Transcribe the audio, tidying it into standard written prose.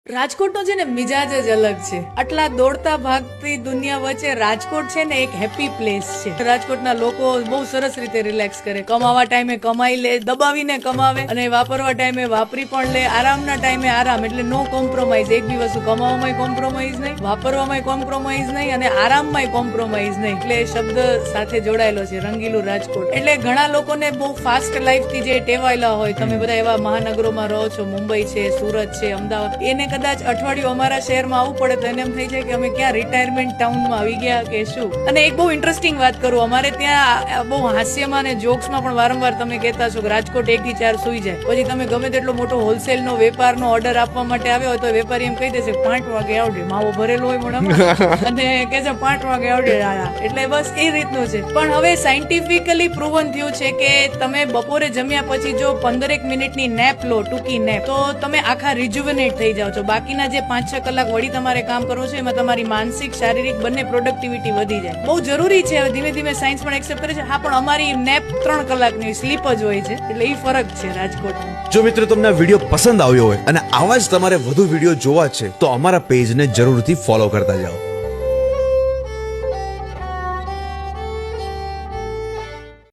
રાજકોટનો છે ને મિજાજ જ અલગ છે. આટલા દોડતા ભાગતી દુનિયા વચ્ચે રાજકોટ છે ને એક હેપી પ્લેસ છે. રાજકોટના લોકો બહુ સરસ રીતે રિલેક્સ કરે. કમાવા ટાઈમે કમાઈ લે, દબાવીને કમાવે, અને વાપરવા ટાઈમે વાપરી પણ લે. આરામના ટાઈમે આરામ, એટલે નો કોમ્પ્રોમાઇઝ. એક બી વસ્તુ કમાવામાં કોમ્પ્રોમાઇઝ નહીં, વાપરવામાં કોમ્પ્રોમાઇઝ નહીં, અને આરામમાં કોમ્પ્રોમાઇઝ નહીં. એટલે શબ્દ સાથે જોડાયેલો છે રંગીલું રાજકોટ. એટલે ઘણા લોકોને બહુ ફાસ્ટ લાઈફ થી જે ટેવાયેલા હોય, તમે બધા એવા મહાનગરોમાં રહો છો, મુંબઈ છે, સુરત છે, અમદાવાદ, એને કદાચ અઠવાડિયું અમારા શહેરમાં આવવું પડે તો એને એમ થઈ જાય કે અમે ક્યાં રિટાયરમેન્ટ ટાઉનમાં આવી ગયા કે શું. અને એક બહુ ઇન્ટરેસ્ટિંગ વાત કરું, અમારે ત્યાં બહુ હાસ્યમાં અને જોક્સમાં પણ વારંવાર તમે કહેતા છો કે રાજકોટ 1 થી 4 સુઈ જાય. પછી તમે ગમે તેટલો મોટો હોલસેલનો વેપારનો ઓર્ડર આપવા માટે આવ્યો હોય તો વેપારી એમ કહી દેશે 5 વાગે આવડે, માવો ભરેલો હોય મોઢામાં, અને કહે છે 5 વાગે આવડે. એટલે બસ એ રીતનું છે. પણ હવે સાયન્ટિફિકલી પ્રૂવન થયું છે કે તમે બપોરે જમ્યા પછી જો 15 મિનિટની નેપ લો, ટૂંકી નેપ, તો તમે આખા રિજુવેનેટ થઈ જાઓ છો. બાકીના જે 5-6 કલાક વળી તમારે કામ કરવું છે એમાં તમારી માનસિક, શારીરિક બંને પ્રોડક્ટિવિટી વધી જાય. બહુ જરૂરી છે. હવે ધીમે ધીમે સાયન્સ પણ એક્સેપ્ટ કરે છે. હા, પણ અમારી નેપ 3 કલાકની સ્લીપ જ હોય છે, એટલે એ ફરક છે રાજકોટમાં. જો મિત્રો તમને આ વિડીયો પસંદ આવ્યો હોય અને આવા જ તમારે વધુ વિડીયો જોવા છે તો અમારા પેજને જરૂરથી ફોલો કરતા જાઓ.